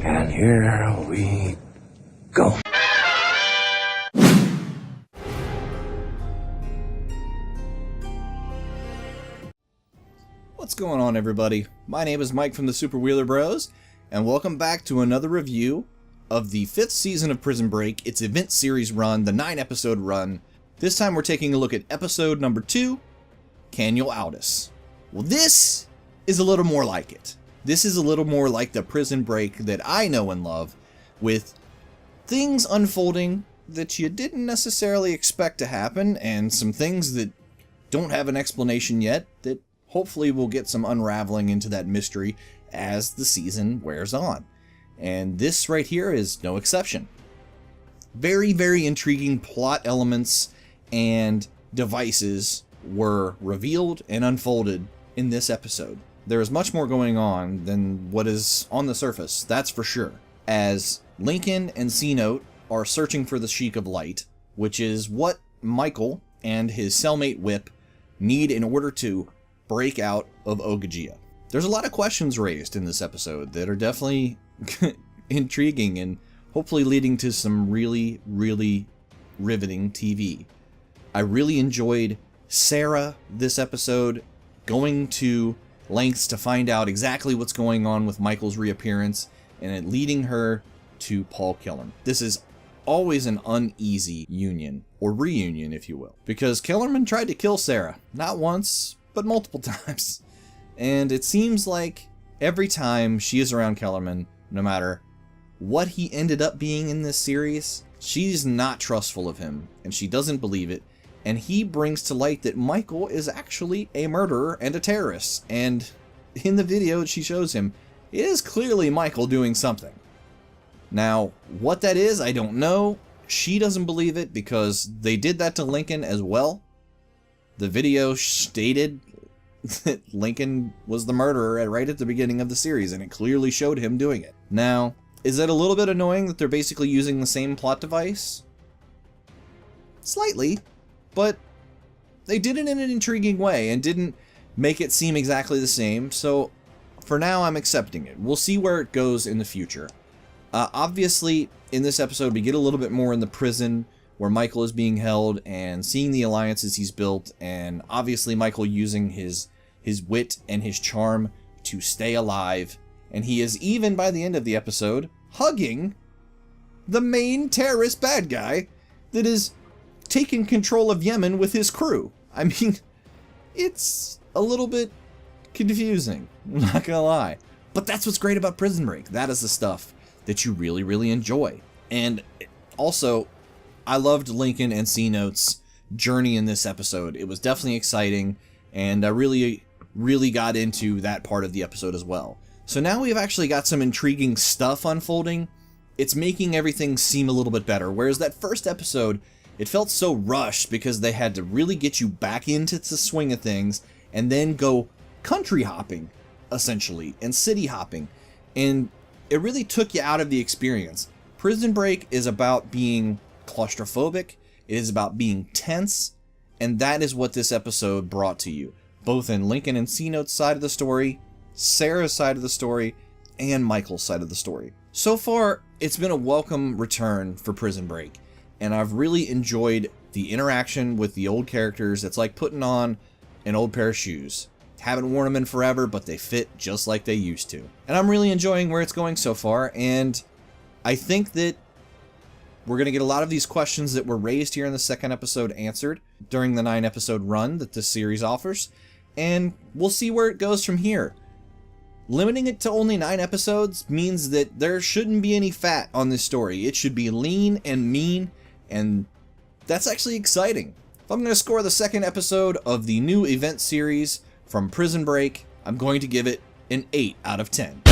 And here we go. What's going on, everybody? My name is Mike from the Super Wheeler Bros, and welcome back to another review of the 5th season of Prison Break, its event series run, the 9-episode run. This time we're taking a look at episode number 2, Kaniel Outis. Well, this is a little more like it. This is a little more like the Prison Break that I know and love, with things unfolding that you didn't necessarily expect to happen, and some things that don't have an explanation yet that hopefully we'll get some unraveling into that mystery as the season wears on. And this right here is no exception. Very, very intriguing plot elements and devices were revealed and unfolded in this episode. There is much more going on than what is on the surface, that's for sure. As Lincoln and C-Note are searching for the Sheik of Light, which is what Michael and his cellmate Whip need in order to break out of Ogajia. There's a lot of questions raised in this episode that are definitely intriguing and hopefully leading to some really, really riveting TV. I really enjoyed Sarah this episode, going to lengths to find out exactly what's going on with Michael's reappearance and it leading her to Paul Kellerman. This is always an uneasy union, or reunion if you will, because Kellerman tried to kill Sarah, not once, but multiple times. And it seems like every time she is around Kellerman, no matter what he ended up being in this series, she's not trustful of him, and she doesn't believe it. And he brings to light that Michael is actually a murderer and a terrorist. And in the video she shows him, it is clearly Michael doing something. Now, what that is, I don't know. She doesn't believe it because they did that to Lincoln as well. The video stated that Lincoln was the murderer right at the beginning of the series, and it clearly showed him doing it. Now, is it a little bit annoying that they're basically using the same plot device? Slightly, but they did it in an intriguing way and didn't make it seem exactly the same, so for now I'm accepting it. We'll see where it goes in the future. Obviously, in this episode we get a little bit more in the prison where Michael is being held and seeing the alliances he's built, and obviously Michael using his wit and his charm to stay alive, and he is even, by the end of the episode, hugging the main terrorist bad guy that is taking control of Yemen with his crew. I mean, it's a little bit confusing, I'm not gonna lie. But that's what's great about Prison Break. That is the stuff that you really, really enjoy. And also, I loved Lincoln and C-Note's journey in this episode. It was definitely exciting, and I really, really got into that part of the episode as well. So now we've actually got some intriguing stuff unfolding. It's making everything seem a little bit better, whereas that first episode, it felt so rushed because they had to really get you back into the swing of things and then go country hopping, essentially, and city hopping. And it really took you out of the experience. Prison Break is about being claustrophobic, it is about being tense, and that is what this episode brought to you, both in Lincoln and C-Note's side of the story, Sarah's side of the story, and Michael's side of the story. So far, it's been a welcome return for Prison Break, and I've really enjoyed the interaction with the old characters. It's like putting on an old pair of shoes. Haven't worn them in forever, but they fit just like they used to. And I'm really enjoying where it's going so far, and I think that we're going to get a lot of these questions that were raised here in the second episode answered during the 9-episode run that this series offers, and we'll see where it goes from here. Limiting it to only 9 episodes means that there shouldn't be any fat on this story. It should be lean and mean, and that's actually exciting. If I'm going to score the second episode of the new event series from Prison Break, I'm going to give it an 8 out of 10.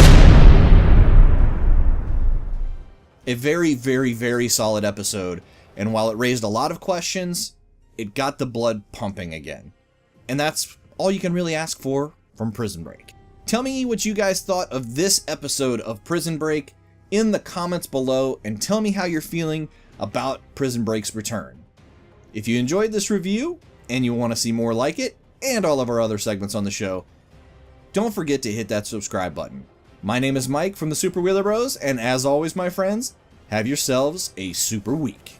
A very, very, very solid episode, and while it raised a lot of questions, it got the blood pumping again. And that's all you can really ask for from Prison Break. Tell me what you guys thought of this episode of Prison Break in the comments below, and tell me how you're feeling about Prison Break's return. If you enjoyed this review, and you want to see more like it, and all of our other segments on the show, don't forget to hit that subscribe button. My name is Mike from the Super Wheeler Bros, and as always, my friends, have yourselves a super week.